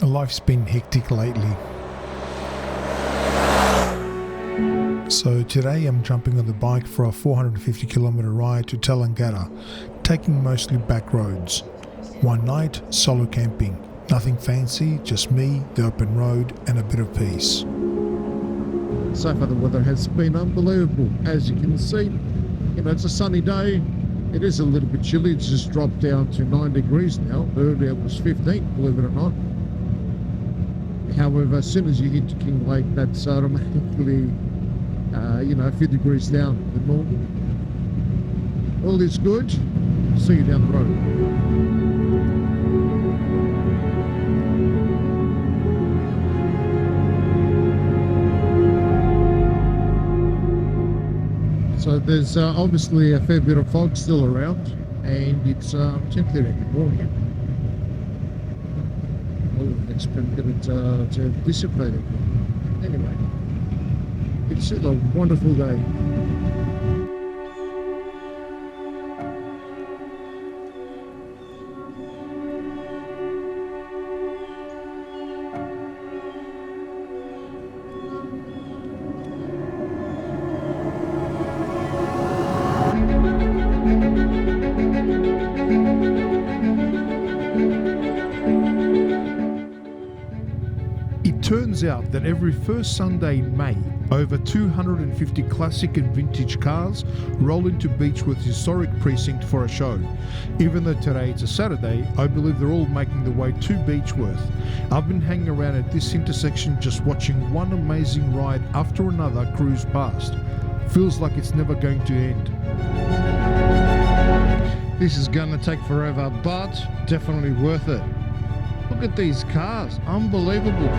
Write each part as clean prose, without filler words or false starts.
Life's been hectic lately. So today I'm jumping on the bike for a 450 kilometer ride to Tallangatta, taking mostly back roads. One night, solo camping. Nothing fancy, just me, the open road, and a bit of peace. So far the weather has been unbelievable. As you can see, it's a sunny day. It is a little bit chilly. It's just dropped down to 9 degrees now. Earlier it was 15, believe it or not. However, as soon as you hit King Lake, that's automatically, a few degrees down than normal. All is good. See you down the road. So there's obviously a fair bit of fog still around, and it's 10:30 in the morning. I wouldn't expect it to dissipate it. Anyway, it's still a wonderful day. It turns out that every first Sunday in May, over 250 classic and vintage cars roll into Beechworth's historic precinct for a show. Even though today it's a Saturday, I believe they're all making their way to Beechworth. I've been hanging around at this intersection just watching one amazing ride after another cruise past. Feels like it's never going to end. This is going to take forever, but definitely worth it. Look at these cars, unbelievable.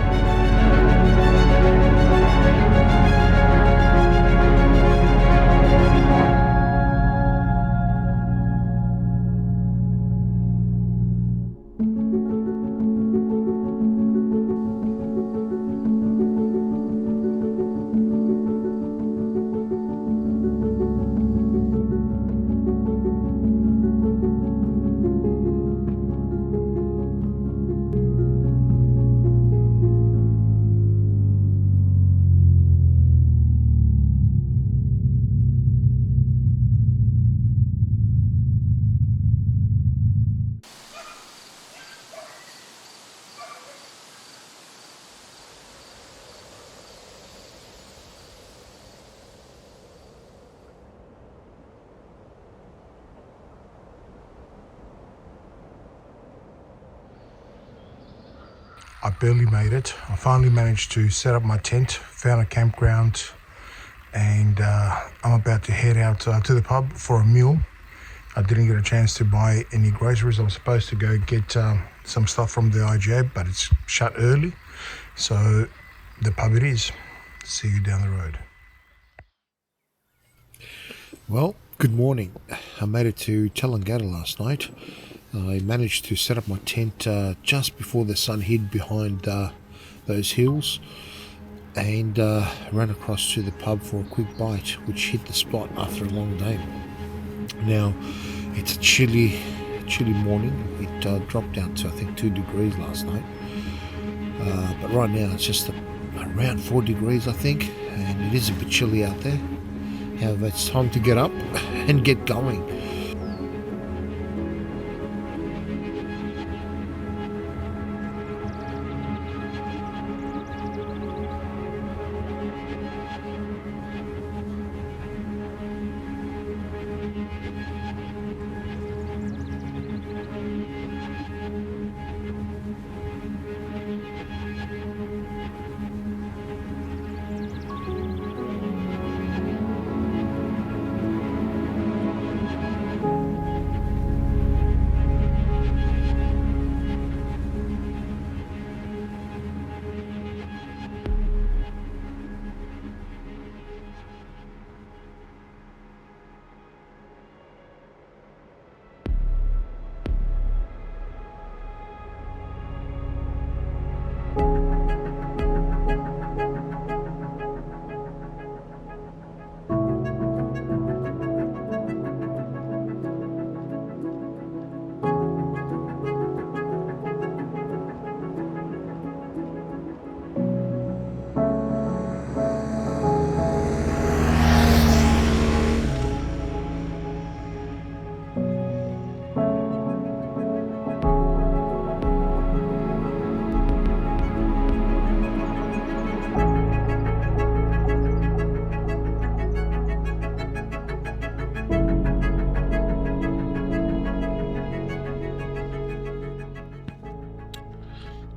I barely made it. I finally managed to set up my tent, found a campground, and I'm about to head out to the pub for a meal. I didn't get a chance to buy any groceries. I was supposed to go get some stuff from the IGA, but it's shut early. So the pub it is. See you down the road. Well, good morning. I made it to Tallangatta last night. I managed to set up my tent just before the sun hid behind those hills, and ran across to the pub for a quick bite, which hit the spot after a long day. Now, it's a chilly morning. It dropped down to I think 2 degrees last night, but right now it's just around 4 degrees I think, and it is a bit chilly out there. However, it's time to get up and get going.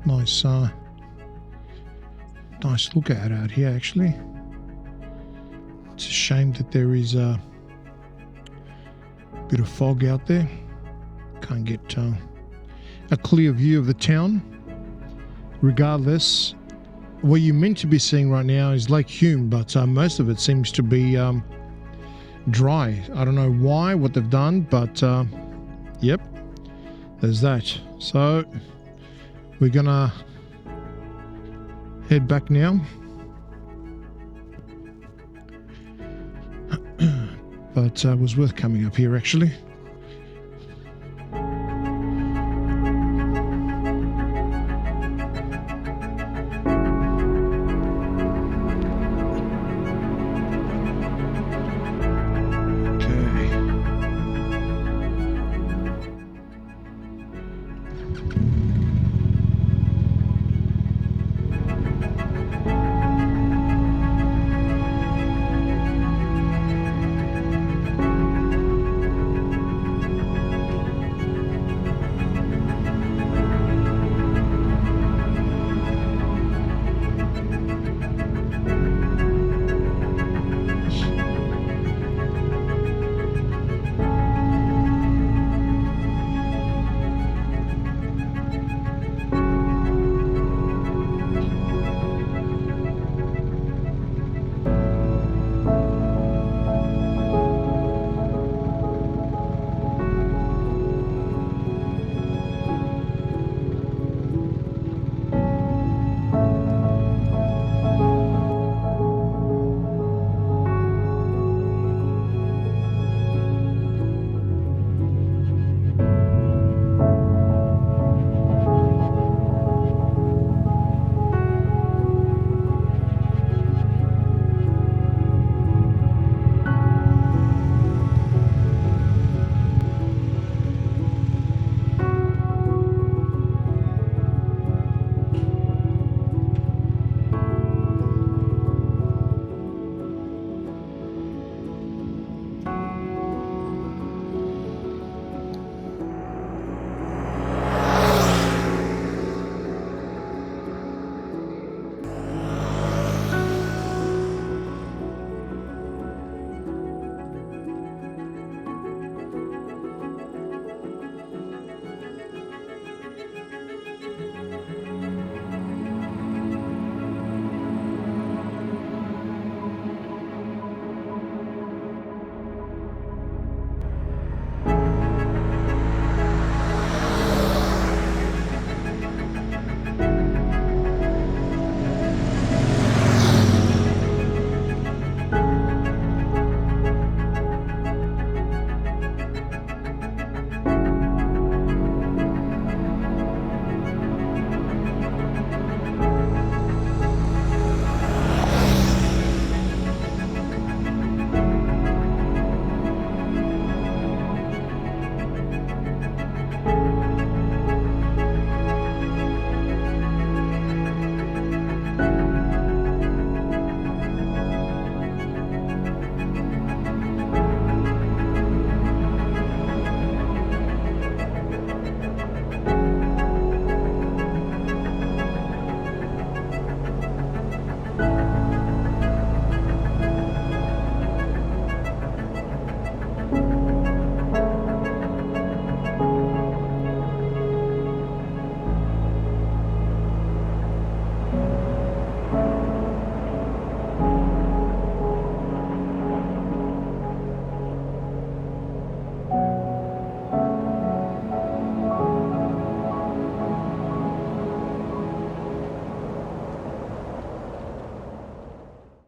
Nice lookout out here, actually. It's a shame that there is a bit of fog out there. Can't get a clear view of the town. Regardless, what you're meant to be seeing right now is Lake Hume, but most of it seems to be dry. I don't know what they've done, but yep, there's that. So we're gonna head back now. But it was worth coming up here, actually.